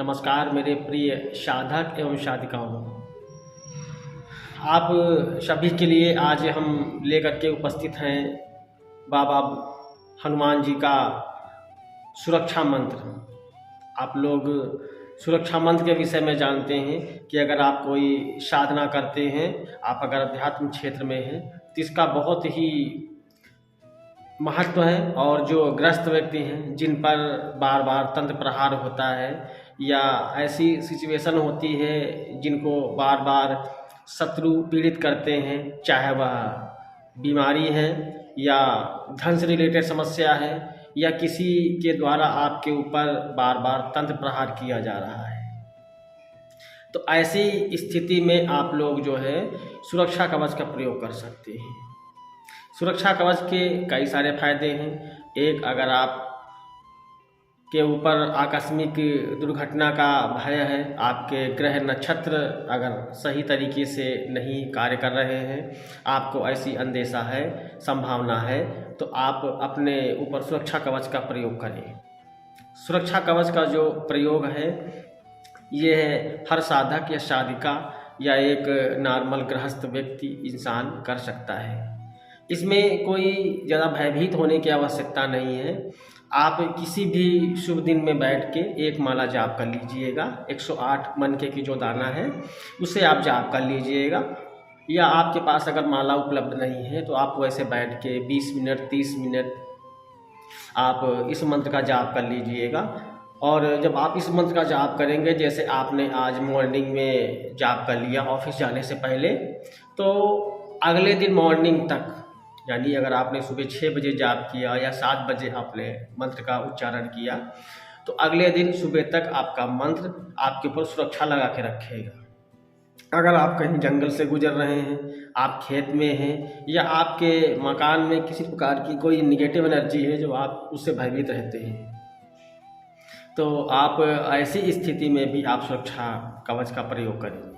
नमस्कार मेरे प्रिय साधक एवं साधिकाओं। आप सभी के लिए आज हम लेकर के उपस्थित हैं बाबा हनुमान जी का सुरक्षा मंत्र। आप लोग सुरक्षा मंत्र के विषय में जानते हैं कि अगर आप कोई साधना करते हैं, आप अगर अध्यात्म क्षेत्र में हैं तो इसका बहुत ही महत्व है। और जो ग्रस्त व्यक्ति हैं जिन पर बार बार तंत्र प्रहार होता है या ऐसी सिचुएशन होती है जिनको बार बार शत्रु पीड़ित करते हैं, चाहे वह बीमारी है या धन से रिलेटेड समस्या है या किसी के द्वारा आपके ऊपर बार बार तंत्र प्रहार किया जा रहा है, तो ऐसी स्थिति में आप लोग जो है सुरक्षा कवच का प्रयोग कर सकते हैं। सुरक्षा कवच के कई सारे फायदे हैं। एक, अगर आप के ऊपर आकस्मिक दुर्घटना का भय है, आपके ग्रह नक्षत्र अगर सही तरीके से नहीं कार्य कर रहे हैं, आपको ऐसी अंदेशा है, संभावना है, तो आप अपने ऊपर सुरक्षा कवच का प्रयोग करें। सुरक्षा कवच का जो प्रयोग है ये है हर साधक या साधिका या एक नॉर्मल गृहस्थ व्यक्ति इंसान कर सकता है। इसमें कोई ज़्यादा भयभीत होने की आवश्यकता नहीं है। आप किसी भी शुभ दिन में बैठ के एक माला जाप कर लीजिएगा। 108 मनके की जो दाना है उसे आप जाप कर लीजिएगा, या आपके पास अगर माला उपलब्ध नहीं है तो आप वैसे बैठ के 20 मिनट 30 मिनट आप इस मंत्र का जाप कर लीजिएगा। और जब आप इस मंत्र का जाप करेंगे, जैसे आपने आज मॉर्निंग में जाप कर लिया ऑफिस जाने से पहले, तो अगले दिन मॉर्निंग तक, यानी अगर आपने सुबह 6 बजे जाप किया या 7 बजे आपने मंत्र का उच्चारण किया, तो अगले दिन सुबह तक आपका मंत्र आपके ऊपर सुरक्षा लगा के रखेगा। अगर आप कहीं जंगल से गुजर रहे हैं, आप खेत में हैं या आपके मकान में किसी प्रकार की कोई निगेटिव एनर्जी है जो आप उससे भयभीत रहते हैं, तो आप ऐसी स्थिति में भी आप सुरक्षा कवच का प्रयोग करेंगे।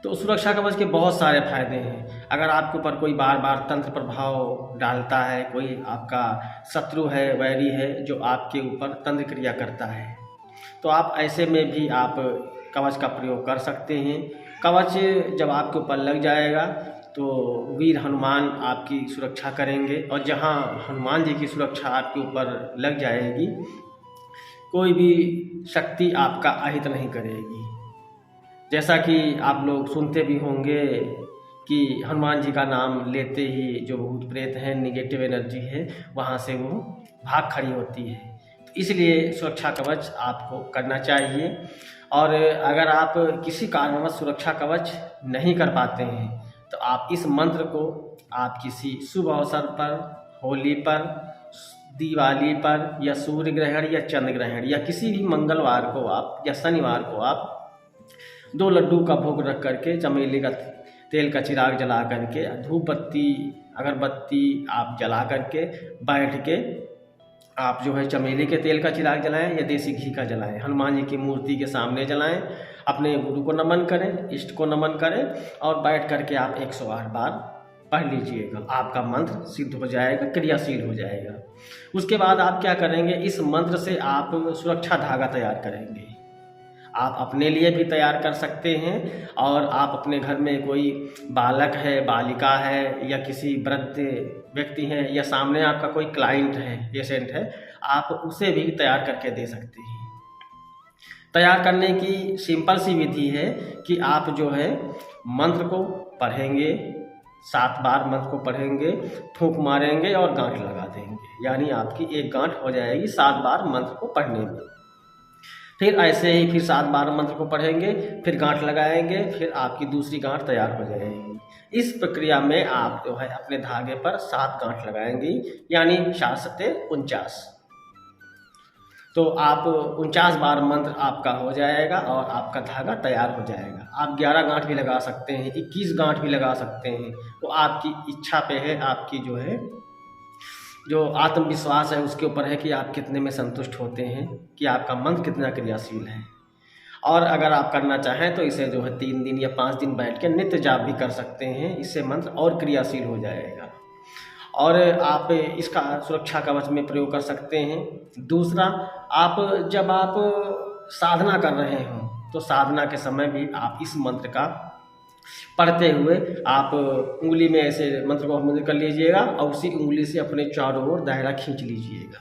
तो सुरक्षा कवच के बहुत सारे फायदे हैं। अगर आपके ऊपर कोई बार बार तंत्र प्रभाव डालता है, कोई आपका शत्रु है, वैरी है जो आपके ऊपर तंत्र क्रिया करता है, तो आप ऐसे में भी आप कवच का प्रयोग कर सकते हैं। कवच जब आपके ऊपर लग जाएगा तो वीर हनुमान आपकी सुरक्षा करेंगे, और जहां हनुमान जी की सुरक्षा आपके ऊपर लग जाएगी, कोई भी शक्ति आपका अहित नहीं करेगी। जैसा कि आप लोग सुनते भी होंगे कि हनुमान जी का नाम लेते ही जो भूत प्रेत हैं, निगेटिव एनर्जी है, वहाँ से वो भाग खड़ी होती है। तो इसलिए सुरक्षा कवच आपको करना चाहिए। और अगर आप किसी कारणवश सुरक्षा कवच नहीं कर पाते हैं, तो आप इस मंत्र को आप किसी शुभ अवसर पर, होली पर, दिवाली पर या सूर्य ग्रहण या चंद्र ग्रहण या किसी भी मंगलवार को आप या शनिवार को आप 2 लड्डू का भोग रख करके, चमेली का तेल का चिराग जला करके, धूप बत्ती अगरबत्ती आप जला करके बैठ के आप जो है चमेली के तेल का चिराग जलाएं या देसी घी का जलाएं, हनुमान जी की मूर्ति के सामने जलाएं, अपने गुरु को नमन करें, इष्ट को नमन करें, और बैठ करके आप 108 बार पढ़ लीजिएगा। आपका मंत्र सिद्ध हो जाएगा, क्रियाशील हो जाएगा। उसके बाद आप क्या करेंगे, इस मंत्र से आप सुरक्षा धागा तैयार करेंगे। आप अपने लिए भी तैयार कर सकते हैं, और आप अपने घर में कोई बालक है, बालिका है या किसी वृद्ध व्यक्ति है या सामने आपका कोई क्लाइंट है, पेशेंट है, आप उसे भी तैयार करके दे सकते हैं। तैयार करने की सिंपल सी विधि है कि आप जो है मंत्र को पढ़ेंगे, 7 बार मंत्र को पढ़ेंगे, फूंक मारेंगे और गांठ लगा देंगे, यानी आपकी एक गांठ हो जाएगी 7 बार मंत्र को पढ़ने में। फिर ऐसे ही फिर 7 बार मंत्र को पढ़ेंगे, फिर गांठ लगाएंगे, फिर आपकी दूसरी गांठ तैयार हो जाएगी। इस प्रक्रिया में आप जो है अपने धागे पर 7 गांठ लगाएंगे, यानी 7 सत्ते 49। तो आप 49 बार मंत्र आपका हो जाएगा और आपका धागा तैयार हो जाएगा। आप 11 गांठ भी लगा सकते हैं, 21 गांठ भी लगा सकते हैं, तो आपकी इच्छा पे है, आपकी जो है जो आत्मविश्वास है उसके ऊपर है कि आप कितने में संतुष्ट होते हैं, कि आपका मंत्र कितना क्रियाशील है। और अगर आप करना चाहें तो इसे जो है 3 दिन या 5 दिन बैठ के नित्य जाप भी कर सकते हैं, इससे मंत्र और क्रियाशील हो जाएगा। और आप इसका सुरक्षा कवच में प्रयोग कर सकते हैं। दूसरा, आप जब आप साधना कर रहे हों तो साधना के समय भी आप इस मंत्र का पढ़ते हुए आप उंगली में ऐसे मंत्र को मुद्रित कर लीजिएगा और उसी उंगली से अपने चारों ओर दायरा खींच लीजिएगा।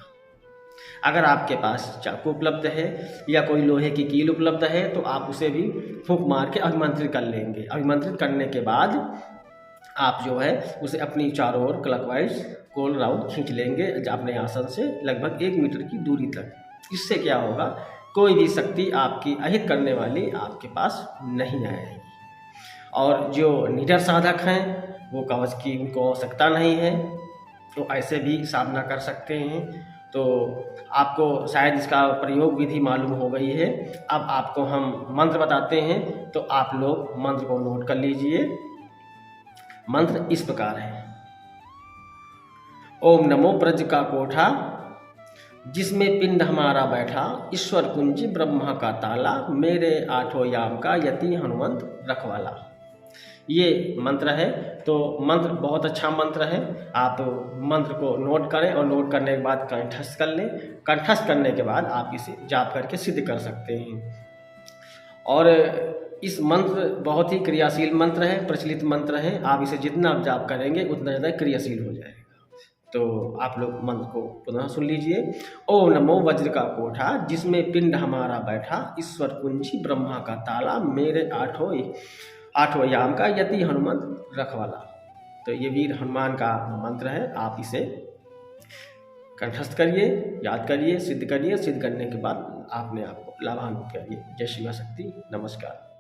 अगर आपके पास चाकू उपलब्ध है या कोई लोहे की कील उपलब्ध है तो आप उसे भी फूंक मार के अभिमंत्रित कर लेंगे। अभिमंत्रित करने के बाद आप जो है उसे अपनी चारों ओर क्लॉकवाइज गोल राउंड खींच लेंगे अपने आसन से लगभग 1 मीटर की दूरी तक। इससे क्या होगा, कोई भी शक्ति आपकी अहित करने वाली आपके पास नहीं आएगी। और जो निडर साधक हैं वो कवच की उनको आवश्यकता नहीं है, तो ऐसे भी साधना कर सकते हैं। तो आपको शायद इसका प्रयोग विधि मालूम हो गई है। अब आपको हम मंत्र बताते हैं तो आप लोग मंत्र को नोट कर लीजिए। मंत्र इस प्रकार है। ओम नमो ब्रज का कोठा जिसमें पिंड हमारा बैठा, ईश्वर कुंज ब्रह्मा का ताला, मेरे 8 याम का यति हनुमंत रखवाला। ये मंत्र है। तो मंत्र बहुत अच्छा मंत्र है। आप मंत्र को नोट करें और नोट करने के बाद कंठस्थ कर लें। कंठस्थ करने के बाद आप इसे जाप करके सिद्ध कर सकते हैं। और इस मंत्र बहुत ही क्रियाशील मंत्र है, प्रचलित मंत्र है। आप इसे जितना आप जाप करेंगे उतना ज़्यादा क्रियाशील हो जाएगा। तो आप लोग मंत्र को पुनः सुन लीजिए। ओम नमो वज्र का कोठा जिसमें पिंड हमारा बैठा, ईश्वर कुंजी ब्रह्मा का ताला, मेरे 8 याम का यति हनुमंत रखवाला। तो ये वीर हनुमान का मंत्र है। आप इसे कंठस्थ करिए, याद करिए, सिद्ध करिए। सिद्ध करने के बाद आपने आपको लाभान्वित करिए। जय शिवा शक्ति। नमस्कार।